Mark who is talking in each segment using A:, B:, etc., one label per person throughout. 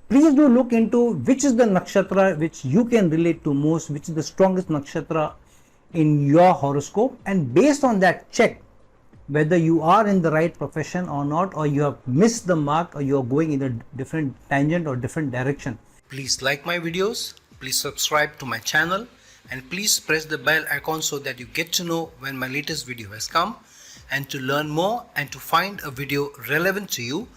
A: please do look into which is the nakshatra which you can relate to most, which is the strongest nakshatra in your horoscope, and based on that check whether you are in the right profession or not, or you have missed the mark, or you are going in a different tangent or different direction.
B: Please like my videos, please subscribe to my channel, and please press the bell icon so that you get to know when my latest video has come. And to learn more and to find a video relevant to you,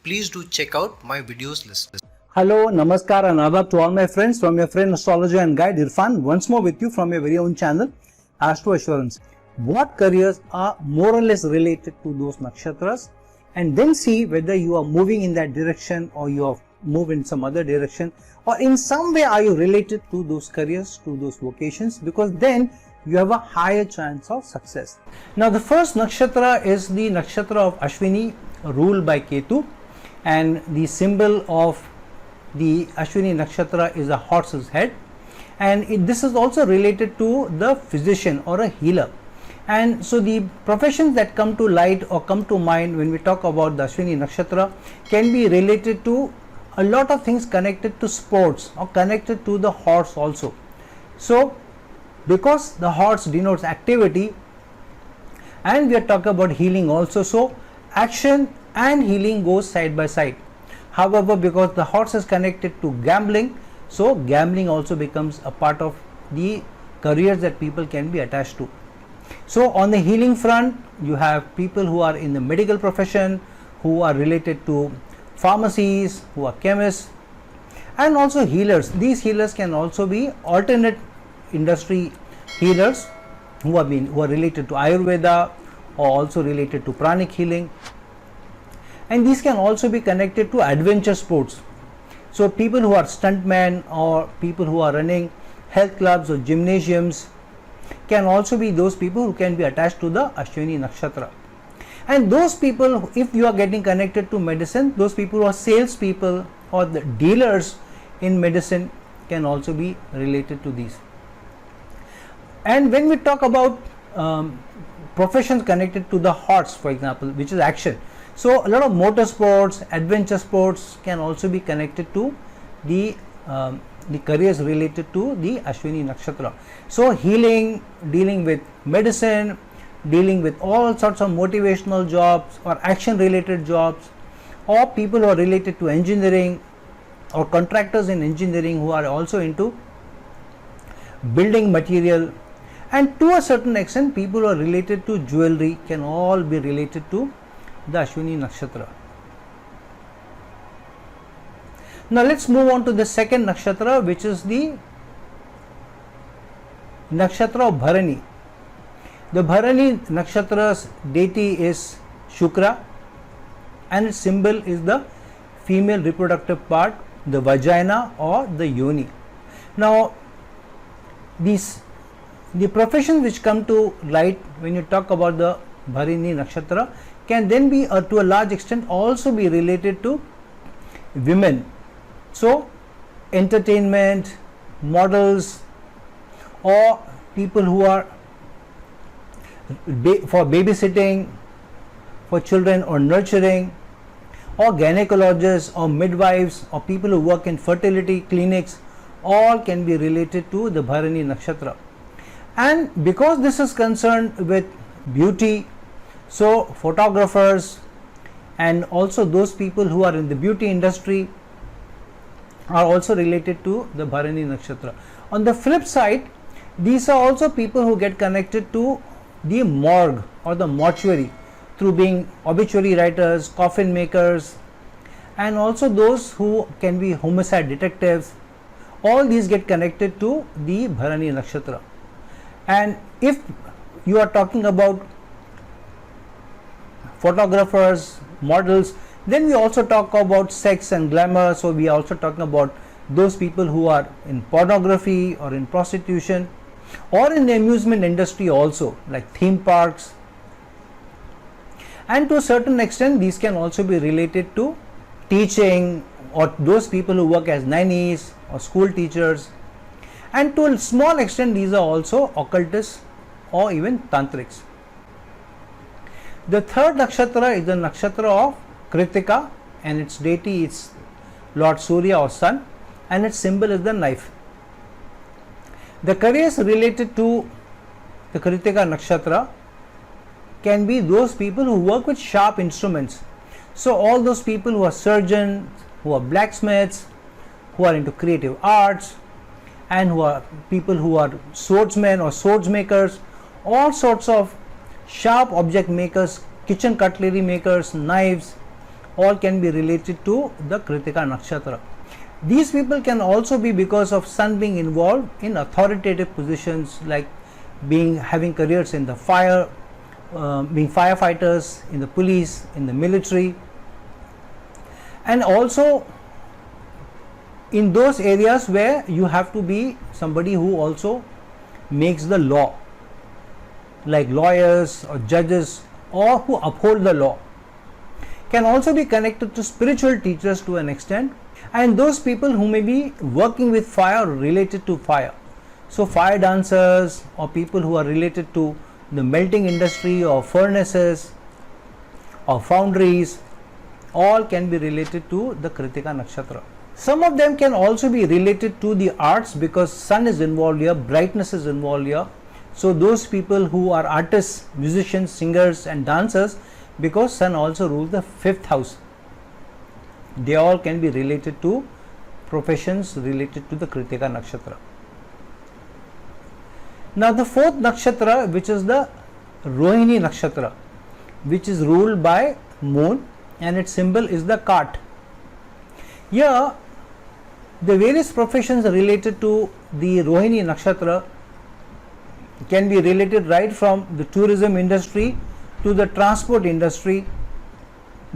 B: please do check out my videos list.
A: Hello, namaskar and adab to all my friends, from your friend astrologer and guide Irfan, once more with you from your very own channel Astro Assurance. What careers are more or less related to those nakshatras, and then see whether you are moving in that direction or you have moved in some other direction, or in some way are you related to those careers, to those vocations, because then you have a higher chance of success. Now the first nakshatra is the nakshatra of Ashwini, ruled by Ketu, and the symbol of the Ashwini nakshatra is a horse's head, and this is also related to the physician or a healer. And so the professions that come to light or come to mind when we talk about the Ashwini nakshatra can be related to a lot of things connected to sports or connected to the horse also. So because the horse denotes activity, and we are talking about healing also, so action and healing goes side by side. However, because the horse is connected to gambling, so gambling also becomes a part of the careers that people can be attached to. So on the healing front, you have people who are in the medical profession, who are related to pharmacies, who are chemists, and also healers. These healers can also be alternate industry healers who are related to Ayurveda, or also related to pranic healing. And these can also be connected to adventure sports. So people who are stuntmen, or people who are running health clubs or gymnasiums, can also be those people who can be attached to the Ashwini nakshatra. And those people, if you are getting connected to medicine, those people who are sales people or the dealers in medicine can also be related to these. And when we talk about professions connected to the horse, for example, which is action, so a lot of motor sports, adventure sports can also be connected to the careers related to the Ashwini nakshatra. So healing, dealing with medicine, dealing with all sorts of motivational jobs or action related jobs, or people who are related to engineering, or contractors in engineering who are also into building material, and to a certain extent people who are related to jewelry can all be related to the Ashwini nakshatra. Now let's move on to the second nakshatra, which is the nakshatra of Bharani. The Bharani nakshatra's deity is Shukra, and its symbol is the female reproductive part, the vagina or the yoni. Now the professions which come to light when you talk about the Bharani nakshatra can then be to a large extent also be related to women. So entertainment, models, or people who are for babysitting for children or nurturing, or gynecologists or midwives, or people who work in fertility clinics, all can be related to the Bharani nakshatra. And because this is concerned with beauty, so photographers and also those people who are in the beauty industry are also related to the Bharani nakshatra. On the flip side, these are also people who get connected to the morgue or the mortuary through being obituary writers, coffin makers, and also those who can be homicide detectives. All these get connected to the Bharani nakshatra. And if you are talking about photographers, models, then we also talk about sex and glamour. So we are also talking about those people who are in pornography or in prostitution, or in the amusement industry also, like theme parks. And to a certain extent these can also be related to teaching, or those people who work as nannies or school teachers. And to a small extent these are also occultists or even tantrics. The third nakshatra is the nakshatra of Kritika, and its deity is Lord Surya or Sun, and its symbol is the knife. The careers related to the Kritika Nakshatra can be those people who work with sharp instruments. So all those people who are surgeons, who are blacksmiths, who are into creative arts, and who are people who are swordsmen or swords makers, all sorts of sharp object makers, kitchen cutlery makers, knives, all can be related to the Kritika Nakshatra. These people can also be because of Sun being involved in authoritative positions, like having careers in the fire, being firefighters, in the police, in the military, and also in those areas where you have to be somebody who also makes the law, like lawyers or judges, or who uphold the law. Can also be connected to spiritual teachers to an extent, and those people who may be working with fire or related to fire. So fire dancers, or people who are related to the melting industry or furnaces or foundries, all can be related to the Kritika Nakshatra. Some of them can also be related to the arts because Sun is involved here, brightness is involved here. So those people who are artists, musicians, singers and dancers, because Sun also rules the 5th house, they all can be related to professions related to the Kritika Nakshatra. Now the 4th Nakshatra, which is the Rohini Nakshatra, which is ruled by moon, and its symbol is the cart. Here the various professions related to the Rohini Nakshatra can be related right from the tourism industry to the transport industry,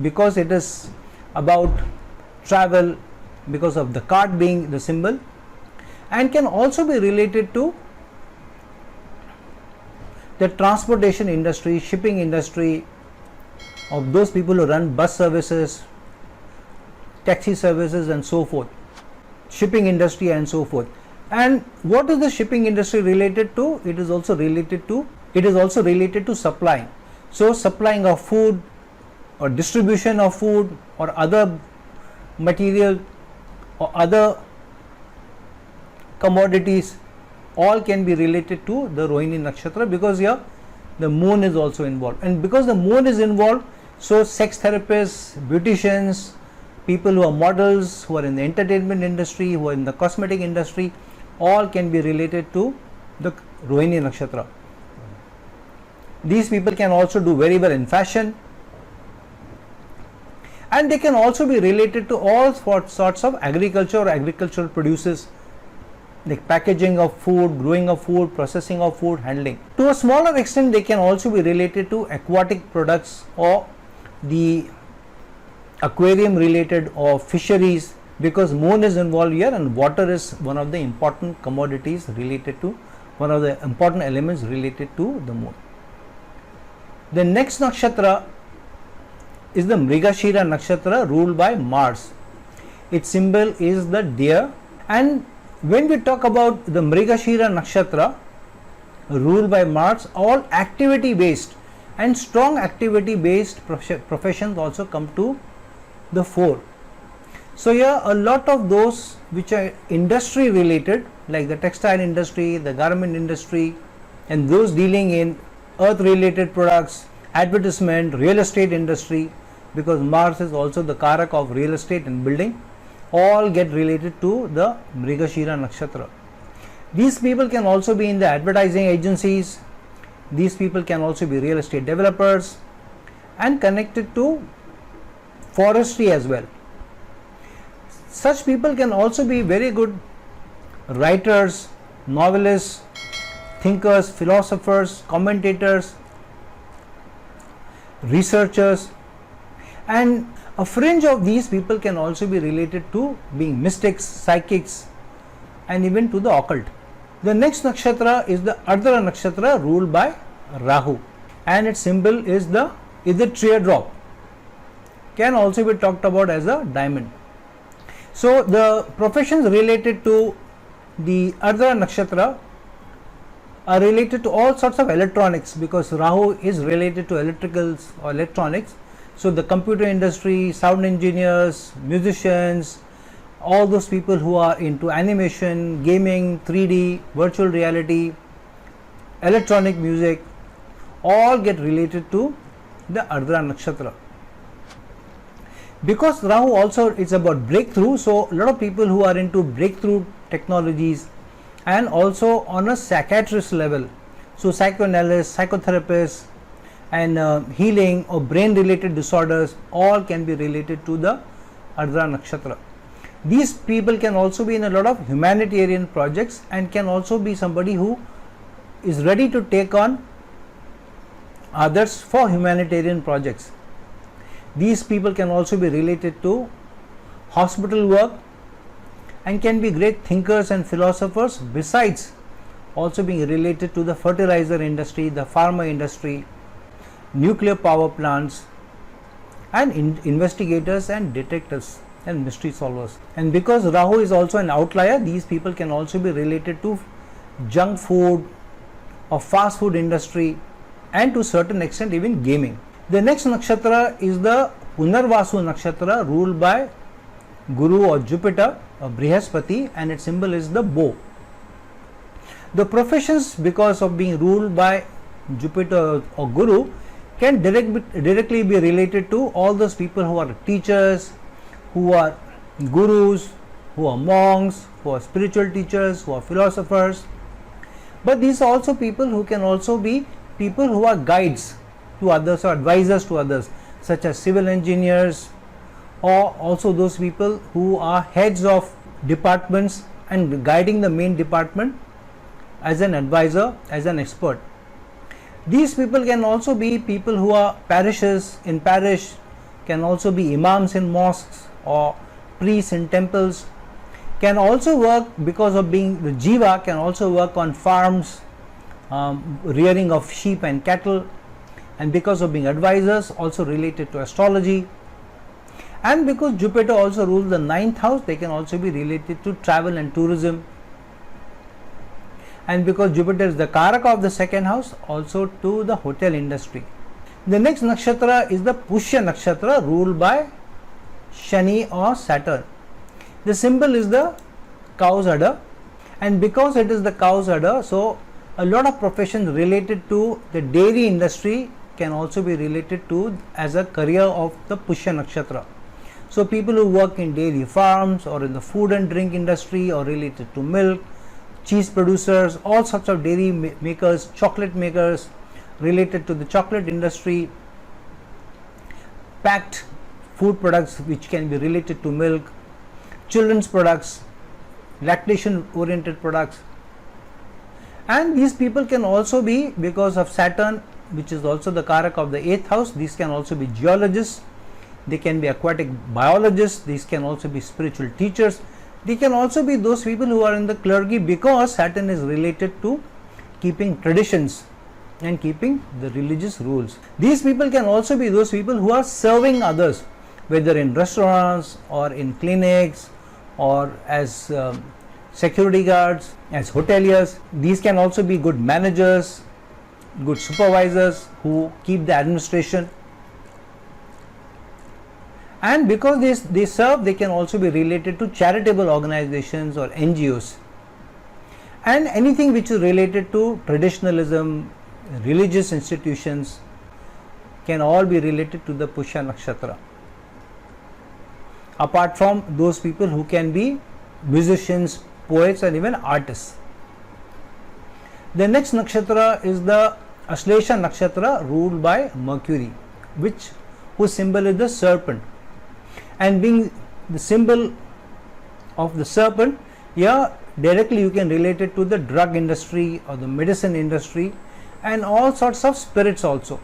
A: because it is about travel, because of the cart being the symbol, and can also be related to the transportation industry, shipping industry, of those people who run bus services, taxi services and so forth, shipping industry and so forth. And what is the shipping industry related to? It is also related to supplying. So supplying of food or distribution of food or other material or other commodities, all can be related to the Rohini Nakshatra, because here the moon is also involved. And because the moon is involved, so sex therapists, beauticians, people who are models, who are in the entertainment industry, who are in the cosmetic industry, all can be related to the Rohini Nakshatra. These people can also do very well in fashion, and they can also be related to all sorts of agriculture or agricultural produces, like packaging of food, growing of food, processing of food, handling. To a smaller extent, they can also be related to aquatic products or the aquarium related or fisheries, because moon is involved here and water is one of the important commodities related to, one of the important elements related to the moon. The next nakshatra is the Mrigashira Nakshatra, ruled by Mars. Its symbol is the deer, and when we talk about the Mrigashira Nakshatra ruled by Mars, all activity based and strong activity based professions also come to the fore. So here a lot of those which are industry related, like the textile industry, the garment industry, and those dealing in earth related products, advertisement, real estate industry, because Mars is also the Karak of real estate and building, all get related to the Mrigashira Nakshatra. These people can also be in the advertising agencies, these people can also be real estate developers, and connected to forestry as well. Such people can also be very good writers, novelists, thinkers, philosophers, commentators, researchers, and a fringe of these people can also be related to being mystics, psychics, and even to the occult. The next nakshatra is the Ardhara Nakshatra, ruled by Rahu, and its symbol is the teardrop, can also be talked about as a diamond. So the professions related to the Ardhara Nakshatra are related to all sorts of electronics, because Rahu is related to electricals or electronics. So the computer industry, sound engineers, musicians, all those people who are into animation, gaming, 3D, virtual reality, electronic music, all get related to the Ardra Nakshatra. Because Rahu also is about breakthrough, so a lot of people who are into breakthrough technologies and also on a psychiatrist level, so psychoanalysts, psychotherapists, and healing or brain related disorders, all can be related to the Ardra Nakshatra. These people can also be in a lot of humanitarian projects and can also be somebody who is ready to take on others for humanitarian projects. These people can also be related to hospital work and can be great thinkers and philosophers, besides also being related to the fertilizer industry, the pharma industry, nuclear power plants, and investigators and detectives and mystery solvers. And because Rahu is also an outlier, these people can also be related to junk food or fast food industry, and to a certain extent even gaming. The next nakshatra is the Punarvasu nakshatra, ruled by Guru or Jupiter or Brihaspati, and its symbol is the bow. The professions, because of being ruled by Jupiter or Guru, can directly be related to all those people who are teachers, who are gurus, who are monks, who are spiritual teachers, who are philosophers. But these are also people who can also be people who are guides to others or advisors to others, such as civil engineers, or also those people who are heads of departments and guiding the main department as an advisor, as an expert. These people can also be people who are parishes in parish, can also be imams in mosques or priests in temples, can also work, because of being the jiva, can also work on farms, rearing of sheep and cattle, and because of being advisors also related to astrology. And because Jupiter also rules the 9th house, they can also be related to travel and tourism. And because Jupiter is the Karaka of the 2nd house, also to the hotel industry. The next nakshatra is the Pushya nakshatra, ruled by Shani or Saturn. The symbol is the cow's udder, and because it is the cow's udder, so a lot of professions related to the dairy industry can also be related to as a career of the Pushya nakshatra. So people who work in dairy farms or in the food and drink industry or related to milk, cheese producers, all sorts of dairy makers, chocolate makers related to the chocolate industry, packed food products which can be related to milk, children's products, lactation oriented products. And these people can also be, because of Saturn, which is also the Karaka of the 8th house, these can also be geologists, they can be aquatic biologists, these can also be spiritual teachers, they can also be those people who are in the clergy, because Saturn is related to keeping traditions and keeping the religious rules. These people can also be those people who are serving others, whether in restaurants or in clinics or as security guards, as hoteliers. These can also be good managers, good supervisors who keep the administration. And because they serve, they can also be related to charitable organizations or NGOs. And anything which is related to traditionalism, religious institutions, can all be related to the Pushya nakshatra. Apart from those people who can be musicians, poets, and even artists. The next nakshatra is the Ashlesha nakshatra, ruled by Mercury, whose symbol is the serpent. And being the symbol of the serpent, here directly you can relate it to the drug industry or the medicine industry and all sorts of spirits also.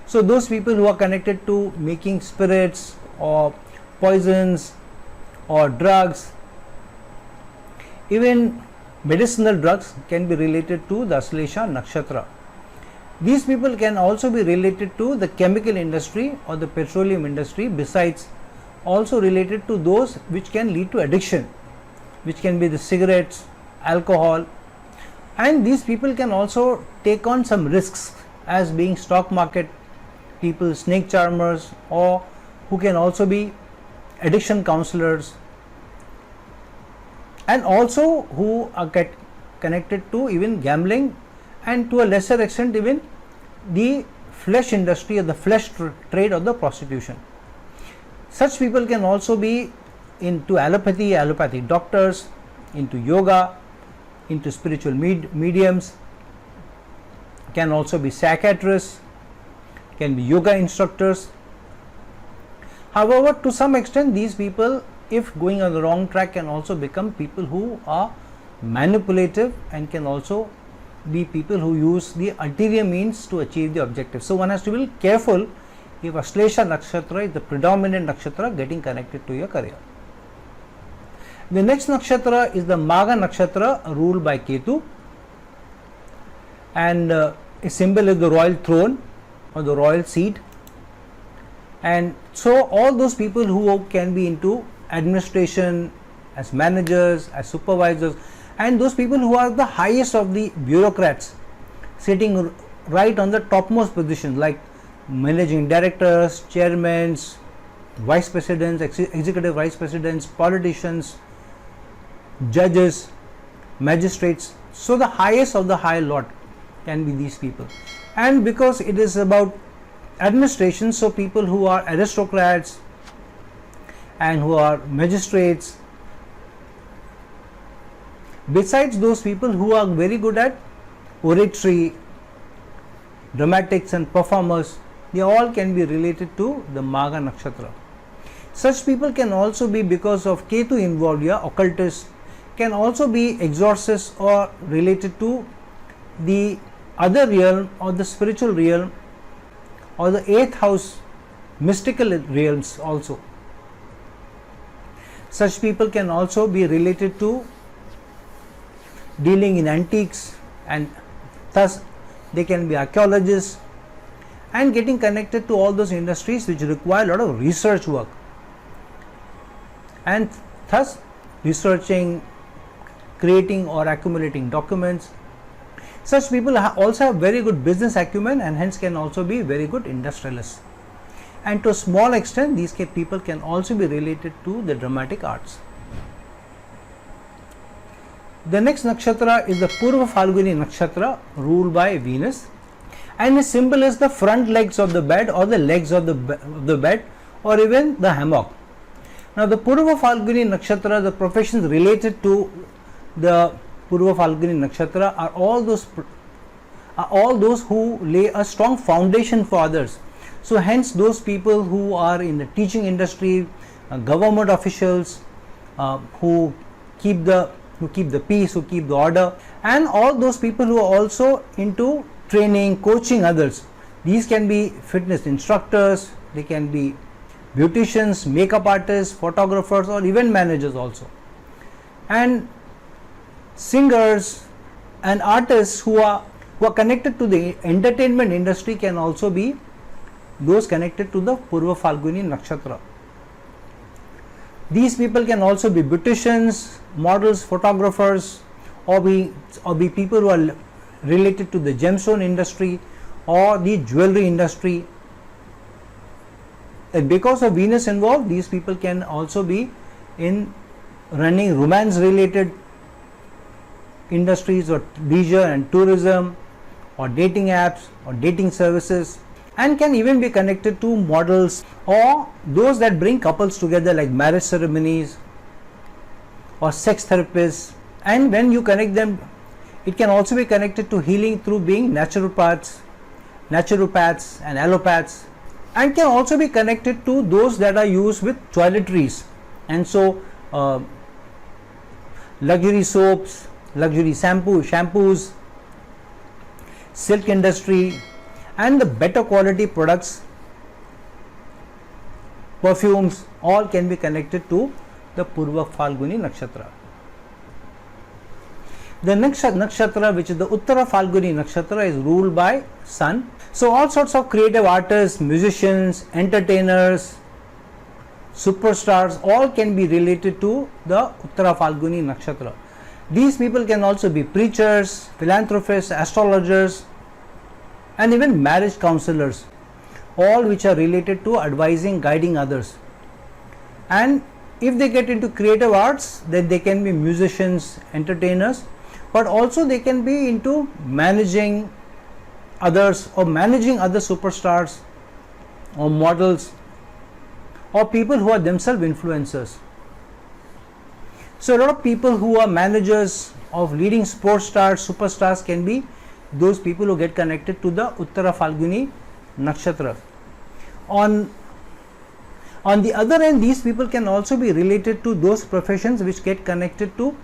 A: So those people who are connected to making spirits or poisons or drugs, even medicinal drugs, can be related to the Ashlesha nakshatra. These people can also be related to the chemical industry or the petroleum industry, besides also related to those which can lead to addiction, which can be the cigarettes, alcohol. And these people can also take on some risks, as being stock market people, snake charmers, or who can also be addiction counselors, and also who are connected to even gambling, and to a lesser extent even the flesh industry or the flesh trade or the prostitution. Such people can also be into allopathic doctors, into yoga, into spiritual mediums, can also be psychiatrists, can be yoga instructors. However, to some extent these people, if going on the wrong track, can also become people who are manipulative and can also be people who use the ulterior means to achieve the objective. So one has to be careful if Ashlesha Nakshatra is the predominant nakshatra getting connected to your career. The next nakshatra is the Magha Nakshatra, ruled by Ketu, and a symbol is the royal throne or the royal seat. And so all those people who can be into administration, as managers, as supervisors, and those people who are the highest of the bureaucrats, sitting right on the topmost position, like managing directors, chairmen, vice presidents, executive vice presidents, politicians, judges, magistrates. So the highest of the high lot can be these people. And because it is about administration, so people who are aristocrats and who are magistrates, besides those people who are very good at oratory, dramatics and performers, they all can be related to the Magha Nakshatra. Such people can also be, because of Ketu involved here, occultists, can also be exorcists or related to the other realm or the spiritual realm or the 8th house mystical realms also. Such people can also be related to dealing in antiques, and thus they can be archaeologists and getting connected to all those industries which require a lot of research work, and thus researching, creating or accumulating documents. Such people also have very good business acumen and hence can also be very good industrialists. And to a small extent, these people can also be related to the dramatic arts. The next nakshatra is the Purva Phalguni Nakshatra, ruled by Venus, and its symbol is the front legs of the bed or the legs of the bed or even the hammock. Now the Purva Phalguni Nakshatra, the professions related to the Purva Phalguni Nakshatra are all those who lay a strong foundation for others. So hence those people who are in the teaching industry, government officials, who keep the peace, who keep the order, and all those people who are also into training, coaching others. These can be fitness instructors, they can be beauticians, makeup artists, photographers, or event managers also. And singers and artists who are connected to the entertainment industry can also be those connected to the Purva Phalguni Nakshatra. These people can also be beauticians, models, photographers, or be people who are related to the gemstone industry or the jewelry industry. And because of Venus involved, these people can also be in running romance related industries or leisure and tourism or dating apps or dating services, and can even be connected to models or those that bring couples together, like marriage ceremonies or sex therapists. And when you connect them, it can also be connected to healing through being naturopaths and allopaths, and can also be connected to those that are used with toiletries, and so luxury soaps, luxury shampoos, silk industry, and the better quality products, perfumes, all can be connected to the Purva Phalguni Nakshatra. The next nakshatra, which is the Uttara Phalguni Nakshatra, is ruled by Sun. So all sorts of creative artists, musicians, entertainers, superstars, all can be related to the Uttara Phalguni Nakshatra. These people can also be preachers, philanthropists, astrologers, and even marriage counselors, all which are related to advising, guiding others. And if they get into creative arts, then they can be musicians, entertainers, but also they can be into managing others or managing other superstars or models or people who are themselves influencers. So a lot of people who are managers of leading sports stars, superstars can be those people who get connected to the Uttara Falguni Nakshatra. On the other end, these people can also be related to those professions which get connected to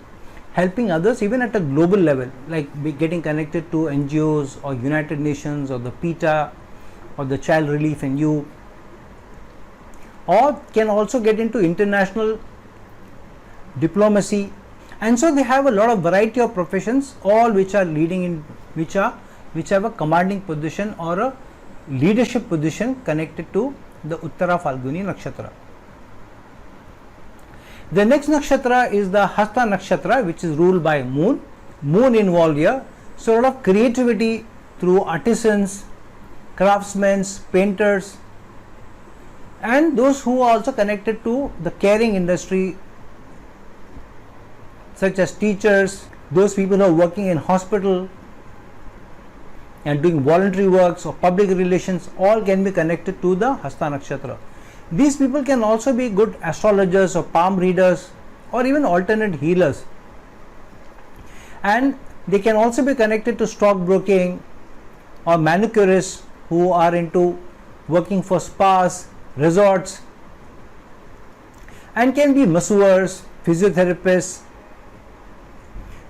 A: helping others even at a global level, like getting connected to NGOs or United Nations or the PETA or the Child Relief and Youth, or can also get into international diplomacy. And so they have a lot of variety of professions, all which are leading in, which have a commanding position or a leadership position connected to the Uttara Falguni Nakshatra. The next nakshatra is the Hasta Nakshatra, which is ruled by moon. Moon involved here. So a lot of creativity through artisans, craftsmen, painters, and those who are also connected to the caring industry, such as teachers, those people who are working in hospital and doing voluntary works or public relations, all can be connected to the Hasta Nakshatra. These people can also be good astrologers or palm readers or even alternate healers, and they can also be connected to stockbroking or manicurists who are into working for spas, resorts, and can be masseurs, physiotherapists.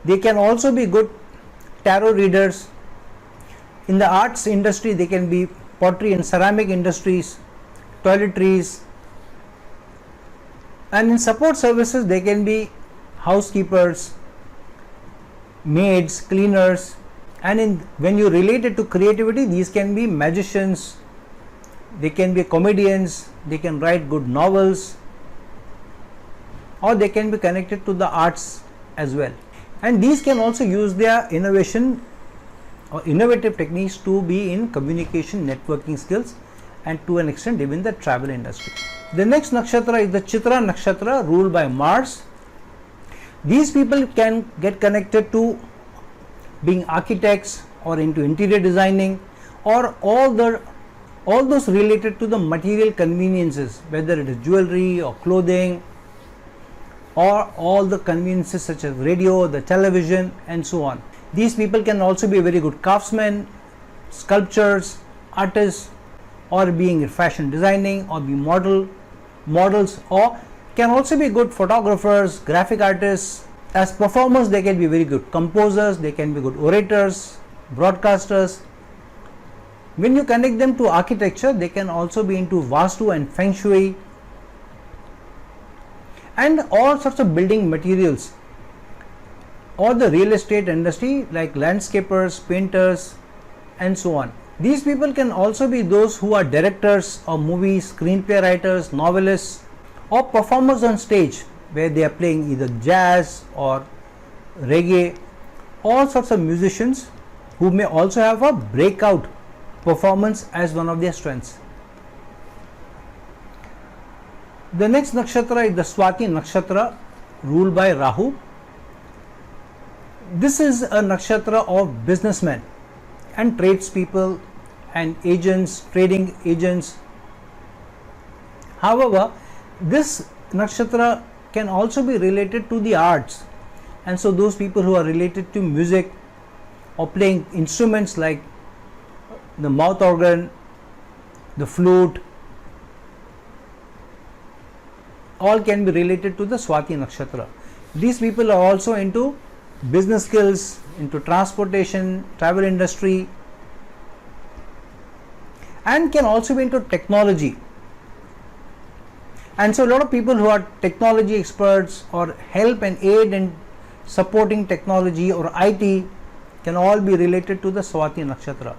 A: They can also be good tarot readers. In the arts industry, they can be pottery and ceramic industries, toiletries, and in support services they can be housekeepers, maids, cleaners, and when you relate it to creativity, these can be magicians, they can be comedians, they can write good novels, or they can be connected to the arts as well. And these can also use their innovation or innovative techniques to be in communication, networking skills, and to an extent even the travel industry. The next nakshatra is the Chitra Nakshatra, ruled by Mars. These people can get connected to being architects or into interior designing, or all those related to the material conveniences, whether it is jewelry or clothing, or all the conveniences such as radio, the television, and so on. These people can also be very good craftsmen, sculptors, artists, or being fashion designing, or be models, or can also be good photographers, graphic artists. As performers, they can be very good composers, they can be good orators, broadcasters. When you connect them to architecture, they can also be into Vastu and Feng Shui, and all sorts of building materials, or the real estate industry like landscapers, painters, and so on. These people can also be those who are directors of movies, screenplay writers, novelists, or performers on stage where they are playing either jazz or reggae, all sorts of musicians who may also have a breakout performance as one of their strengths. The next nakshatra is the Swati Nakshatra, ruled by Rahu. This is a nakshatra of businessmen and tradespeople and agents, trading agents. However, this nakshatra can also be related to the arts, and so those people who are related to music or playing instruments like the mouth organ, the flute, all can be related to the Swati Nakshatra. These people are also into business skills, into transportation, travel industry, and can also be into technology. And so a lot of people who are technology experts or help and aid in supporting technology or IT can all be related to the Swati Nakshatra.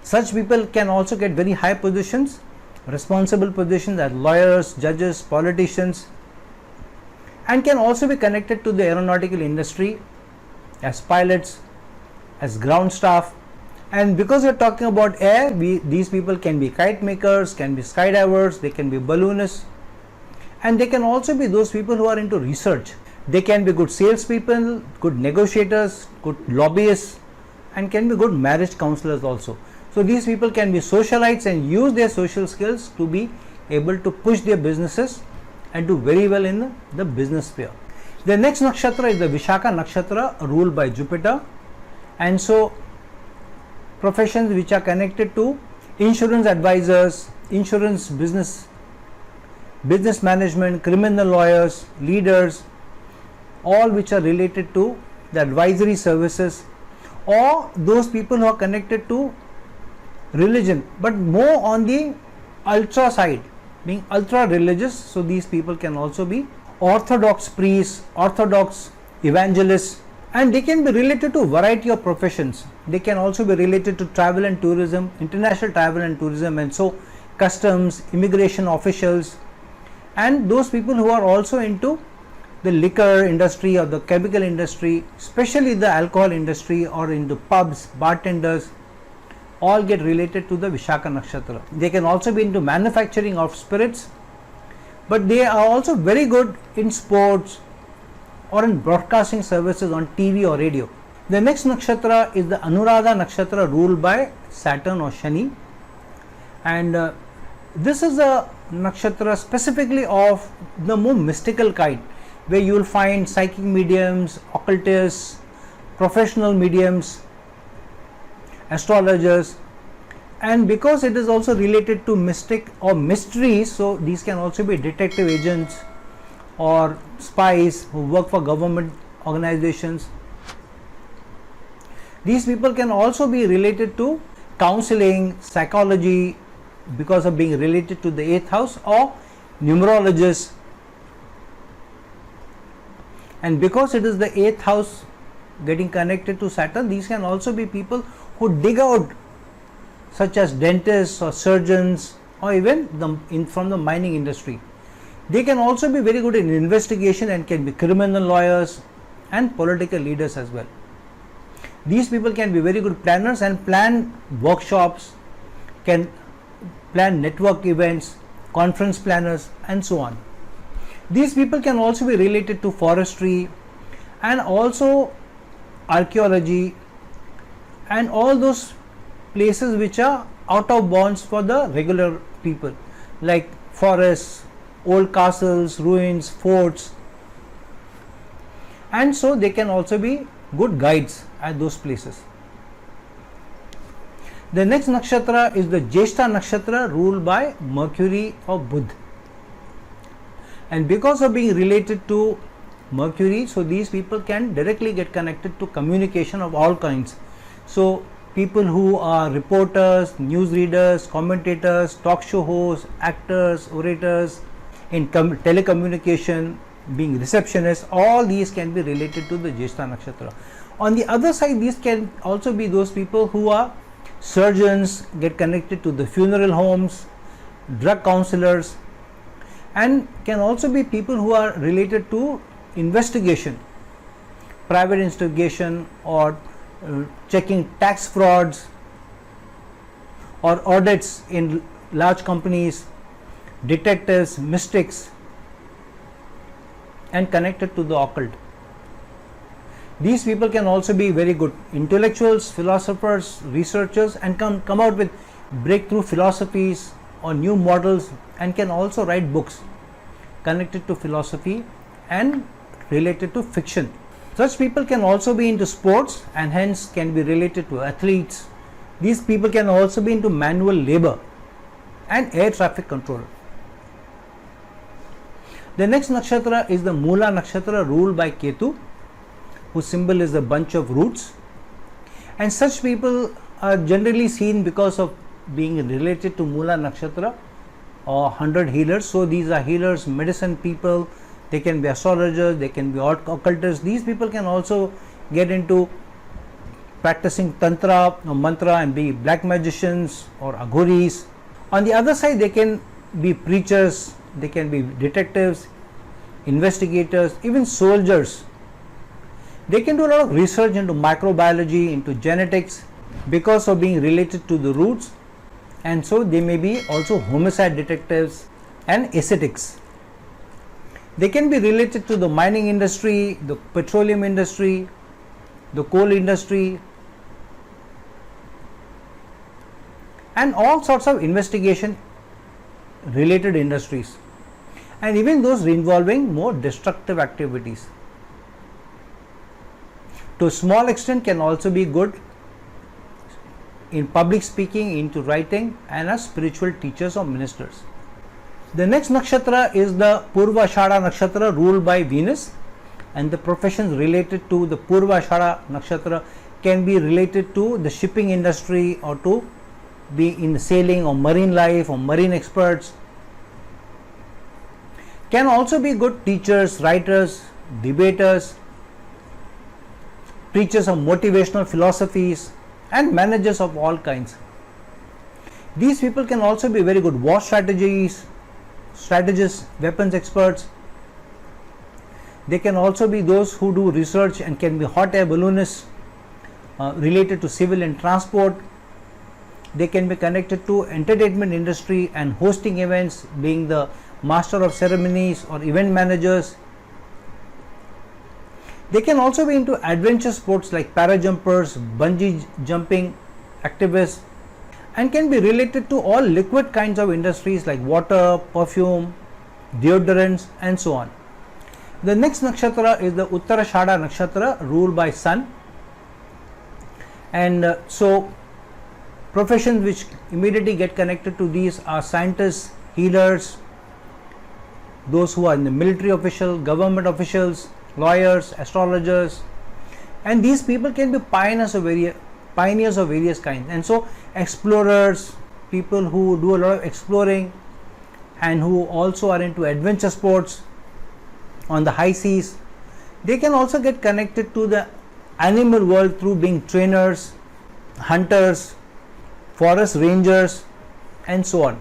A: Such people can also get very high positions, responsible positions as lawyers, judges, politicians, and can also be connected to the aeronautical industry as pilots, as ground staff. And because we are talking about air, these people can be kite makers, can be skydivers, they can be balloonists, And they can also be those people who are into research. They can be good salespeople, good negotiators, good lobbyists, and can be good marriage counselors also. So these people can be socialites and use their social skills to be able to push their businesses and do very well in the business sphere. The next nakshatra is the Vishaka nakshatra, ruled by Jupiter. And so professions which are connected to insurance advisors, insurance business management, criminal lawyers, leaders, all which are related to the advisory services, or those people who are connected to religion, but more on the ultra side, being ultra religious. So these people can also be orthodox priests, orthodox evangelists, and they can be related to a variety of professions. They can also be related to travel and tourism, international travel and tourism, and so customs, immigration officials, and those people who are also into the liquor industry or the chemical industry, especially the alcohol industry, or into pubs, bartenders, all get related to the Vishaka nakshatra. They can also be into manufacturing of spirits, but they are also very good in sports or in broadcasting services on TV or radio. The next nakshatra is the Anuradha nakshatra, ruled by Saturn or Shani, and this is a nakshatra specifically of the more mystical kind, where you will find psychic mediums, occultists, professional mediums, astrologers, and because it is also related to mystic or mysteries, so these can also be detective agents or spies who work for government organizations. These people can also be related to counseling, psychology, because of being related to the 8th house, or numerologists. And because it is the 8th house getting connected to Saturn, these can also be people who dig out, such as dentists or surgeons, or even from the mining industry. They can also be very good in investigation and can be criminal lawyers and political leaders as well. These people can be very good planners and plan workshops, can plan network events, conference planners, and so on. These people can also be related to forestry and also archaeology and all those places which are out of bounds for the regular people, like forests, old castles, ruins, forts, and so they can also be good guides at those places. The next nakshatra is the Jyeshtha nakshatra, ruled by Mercury or Budh. And because of being related to Mercury, so these people can directly get connected to communication of all kinds. So people who are reporters, news readers, commentators, talk show hosts, actors, orators, in telecommunication, being receptionists, all these can be related to the Jyeshtha nakshatra. On the other side, these can also be those people who are surgeons, get connected to the funeral homes, drug counselors, and can also be people who are related to investigation, private investigation, or checking tax frauds or audits in large companies, detectives, mystics, and connected to the occult. These people can also be very good intellectuals, philosophers, researchers, and come out with breakthrough philosophies or new models, and can also write books connected to philosophy and related to fiction. Such people can also be into sports and hence can be related to athletes. These people can also be into manual labor and air traffic control. The next nakshatra is the Mula nakshatra, ruled by Ketu, whose symbol is a bunch of roots, and such people are generally seen because of being related to Mula nakshatra or 100 healers. So these are healers, medicine people, they can be astrologers, they can be occultists. These people can also get into practicing tantra or mantra and be black magicians or aghoris. On the other side, they can be preachers, they can be detectives, investigators, even soldiers. They can do a lot of research into microbiology, into genetics, because of being related to the roots, and so they may be also homicide detectives and ascetics. They can be related to the mining industry, the petroleum industry, the coal industry, and all sorts of investigation related industries, and even those involving more destructive activities. To a small extent can also be good in public speaking, into writing, and as spiritual teachers or ministers. The next nakshatra is the Purvashada nakshatra ruled by Venus, and the professions related to the Purvashada nakshatra can be related to the shipping industry or to be in sailing or marine life or marine experts. Can also be good teachers, writers, debaters, preachers of motivational philosophies, and managers of all kinds. These people can also be very good war strategists, weapons experts. They can also be those who do research and can be hot air balloonists related to civil and transport. They can be connected to entertainment industry and hosting events, being the master of ceremonies or event managers. They can also be into adventure sports like parajumpers, bungee jumping activists, and can be related to all liquid kinds of industries like water, perfume, deodorants, and so on. The next nakshatra is the Uttarashada nakshatra ruled by Sun, and so professions which immediately get connected to these are scientists, healers, those who are in the military official, government officials, lawyers, astrologers, and these people can be pioneers of various kinds. And so explorers, people who do a lot of exploring and who also are into adventure sports on the high seas, they can also get connected to the animal world through being trainers, hunters, forest rangers, and so on.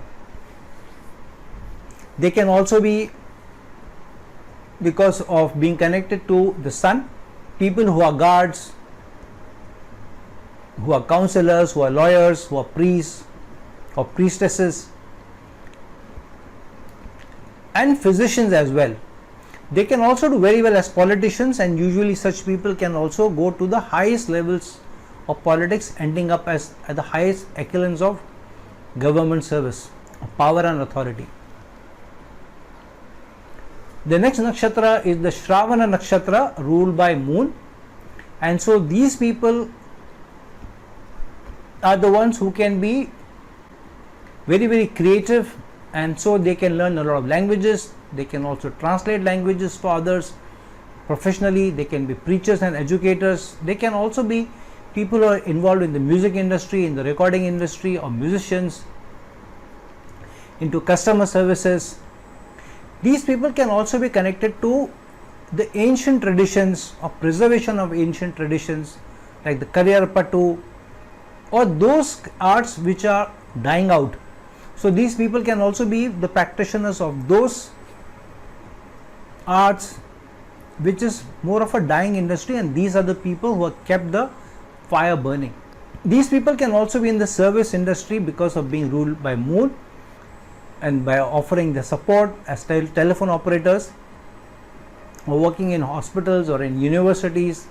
A: They can also be, because of being connected to the sun, people who are guards, who are counselors, who are lawyers, who are priests or priestesses, and physicians as well. They can also do very well as politicians, and usually such people can also go to the highest levels of politics, ending up as at the highest echelons of government service, of power and authority. The next nakshatra is the Shravana nakshatra ruled by Moon, and so these people are the ones who can be very creative, and so they can learn a lot of languages. They can also translate languages for others professionally. They can be preachers and educators. They can also be people who are involved in the music industry, in the recording industry, or musicians, into customer services. These people can also be connected to the ancient traditions or preservation of ancient traditions like the Karyarpatu or those arts which are dying out. So these people can also be the practitioners of those arts which is more of a dying industry, and these are the people who have kept the fire burning. These people can also be in the service industry because of being ruled by Moon and by offering the support as telephone operators, or working in hospitals or in universities.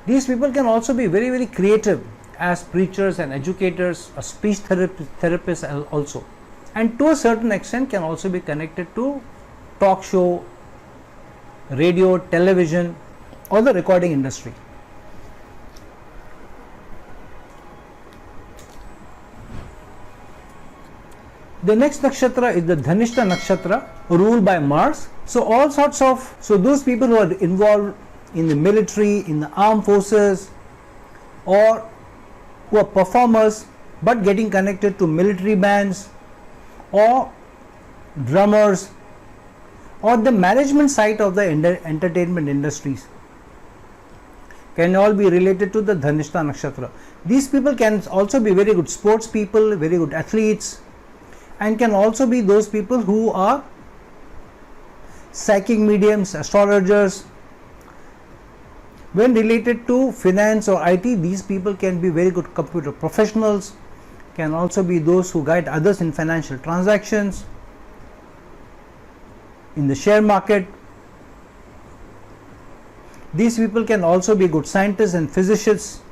A: These people can also be very creative as preachers and educators, or speech therapists also, and to a certain extent can also be connected to talk show, radio, television, or the recording industry. The next nakshatra is the Dhanishta nakshatra ruled by Mars. So those people who are involved in the military, in the armed forces, or who are performers but getting connected to military bands or drummers or the management side of the entertainment industries can all be related to the Dhanishta nakshatra. These people can also be very good sports people, very good athletes, and can also be those people who are psychic mediums, astrologers. When related to finance or IT, these people can be very good computer professionals, can also be those who guide others in financial transactions. in the share market. These people can also be good scientists and physicians,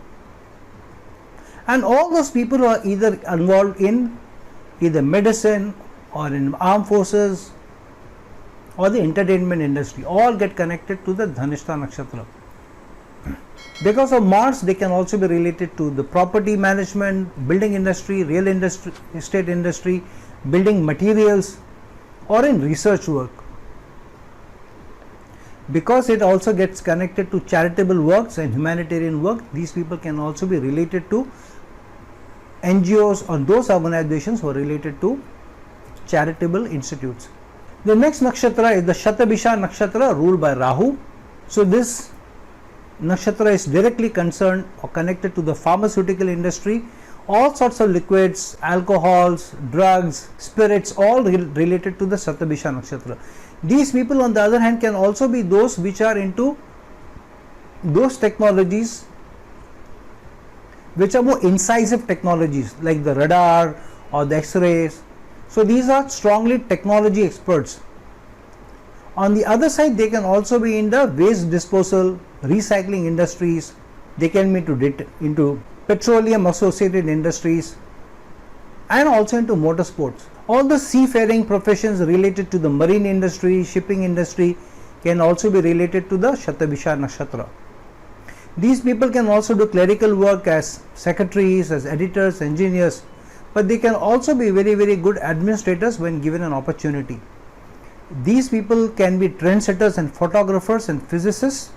A: and all those people who are either involved in either medicine or in armed forces or the entertainment industry, all get connected to the Dhanishta Nakshatra. Because of Mars, they can also be related to the property management, building industry, real estate industry, building materials, or in research work. Because it also gets connected to charitable works and humanitarian work, these people can also be related to NGOs or those organizations who are related to charitable institutes. The next nakshatra is the Shatabisha Nakshatra, ruled by Rahu. So this nakshatra is directly concerned or connected to the pharmaceutical industry. All sorts of liquids, alcohols, drugs, spirits, all related to the Shatabisha Nakshatra. These people, on the other hand, can also be those which are into those technologies which are more incisive technologies, like the radar or the X-rays. So these are strongly technology experts. On the other side, they can also be in the waste disposal, recycling industries. They can be into petroleum associated industries, and also into motorsports. All the seafaring professions related to the marine industry, shipping industry can also be related to the Shatabisha Nakshatra. These people can also do clerical work as secretaries, as editors, engineers, but they can also be very, very good administrators when given an opportunity. These people can be trendsetters and photographers and physicists,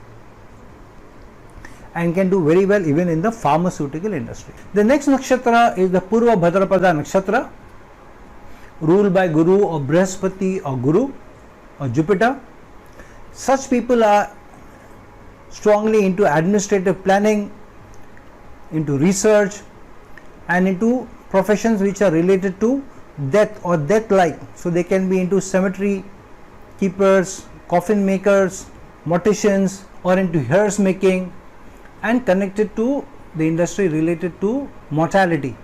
A: and can do very well even in the pharmaceutical industry. The next nakshatra is the Purva Bhadrapada Nakshatra, ruled by Guru or Brihaspati or Guru or Jupiter. Such people are strongly into administrative planning, into research, and into professions which are related to death or death-like. So they can be into cemetery keepers, coffin makers, morticians, or into hearse making, and connected to the industry related to mortality.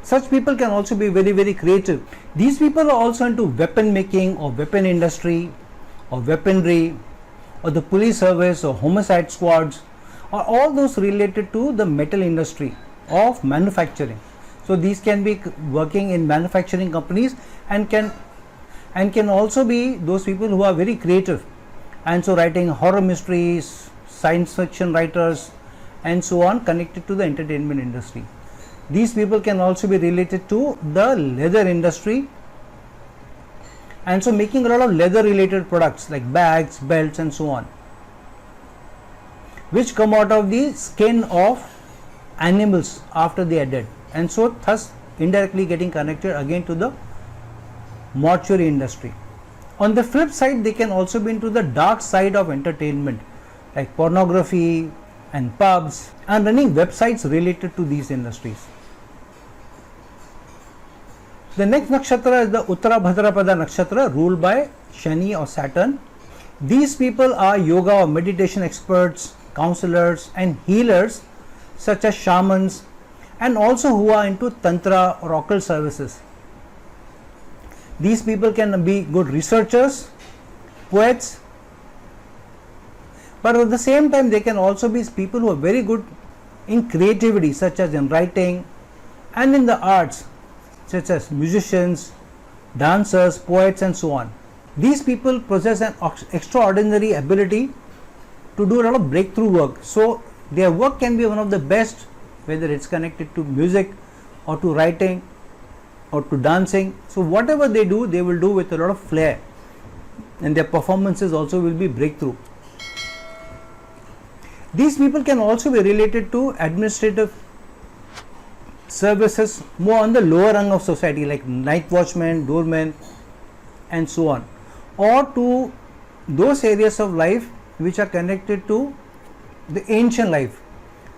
A: Such people can also be very, very creative. These people are also into weapon making or weapon industry or weaponry, or the police service or homicide squads, or all those related to the metal industry of manufacturing. So these can be working in manufacturing companies, and can also be those people who are very creative, and so writing horror mysteries, science fiction writers, and so on, connected to the entertainment industry. These people can also be related to the leather industry, and so making a lot of leather related products like bags, belts, and so on, which come out of the skin of animals after they are dead, and so thus indirectly getting connected again to the mortuary industry. On the flip side, they can also be into the dark side of entertainment, like pornography and pubs, and running websites related to these industries. The next nakshatra is the Uttara Bhadrapada Nakshatra, ruled by Shani or Saturn. These people are yoga or meditation experts, counselors, and healers, such as shamans, and also who are into tantra or occult services. These people can be good researchers, poets, but at the same time they can also be people who are very good in creativity, such as in writing and in the arts, such as musicians, dancers, poets, and so on. These people possess an extraordinary ability to do a lot of breakthrough work. So their work can be one of the best, whether it's connected to music or to writing or to dancing. So whatever they do, they will do with a lot of flair, and their performances also will be breakthrough. These people can also be related to administrative services more on the lower rung of society, like night watchmen, doormen, and so on, or to those areas of life which are connected to the ancient life,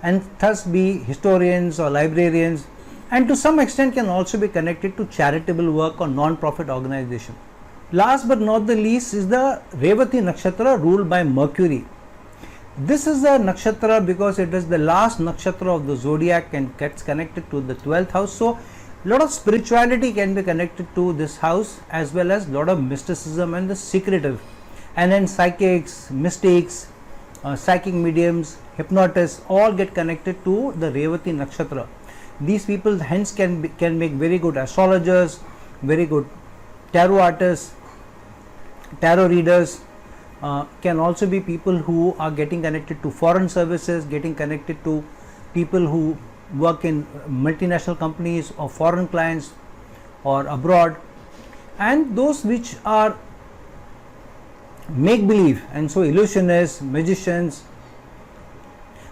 A: and thus be historians or librarians, and to some extent can also be connected to charitable work or non-profit organization. Last but not the least is the Revati Nakshatra, ruled by Mercury. This is a nakshatra because it is the last nakshatra of the zodiac and gets connected to the 12th house. So Lot of spirituality can be connected to this house, as well as lot of mysticism and the secretive, and then psychics, mystics, psychic mediums, hypnotists all get connected to the Revati Nakshatra. These people hence can make very good astrologers, very good tarot artists, tarot readers, can also be people who are getting connected to foreign services, getting connected to people who work in multinational companies or foreign clients or abroad, and those which are make believe, and so illusionists, magicians,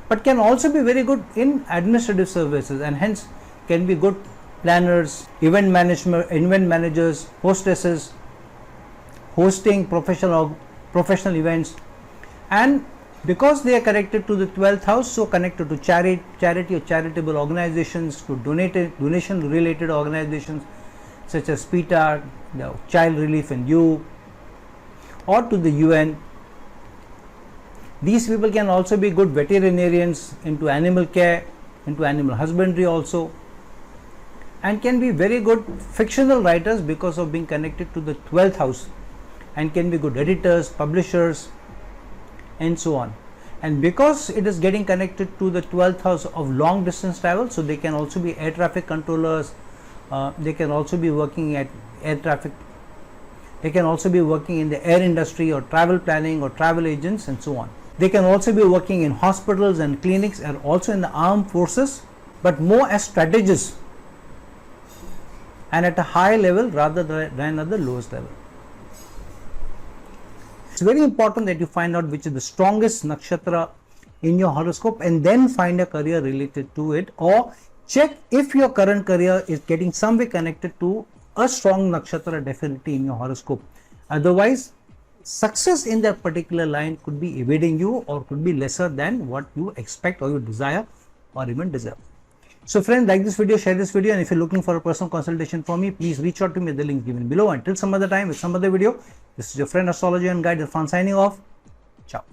A: but can also be very good in administrative services, and hence can be good planners, event managers, hostesses, hosting professional events. And because they are connected to the 12th house, so connected to charity or charitable organizations, to donation related organizations such as PETA, the Child Relief and You, or to the UN. These people can also be good veterinarians, into animal care, into animal husbandry also, and can be very good fictional writers because of being connected to the 12th house, and can be good editors, publishers, and so on. And because it is getting connected to the 12th house of long distance travel, so they can also be air traffic controllers, they can also be working at air traffic, they can also be working in the air industry or travel planning or travel agents, and so on. They can also be working in hospitals and clinics, and also in the armed forces, but more as strategists and at a high level rather than at the lowest level. It's very important that you find out which is the strongest nakshatra in your horoscope, and then find a career related to it, or check if your current career is getting some way connected to a strong nakshatra definitely in your horoscope. Otherwise, success in that particular line could be evading you, or could be lesser than what you expect or you desire or even deserve. So friends, like this video, share this video, and if you're looking for a personal consultation from me, please reach out to me at the link given below. Until some other time with some other video, this is your friend astrologer and guide Irfan signing off. Ciao.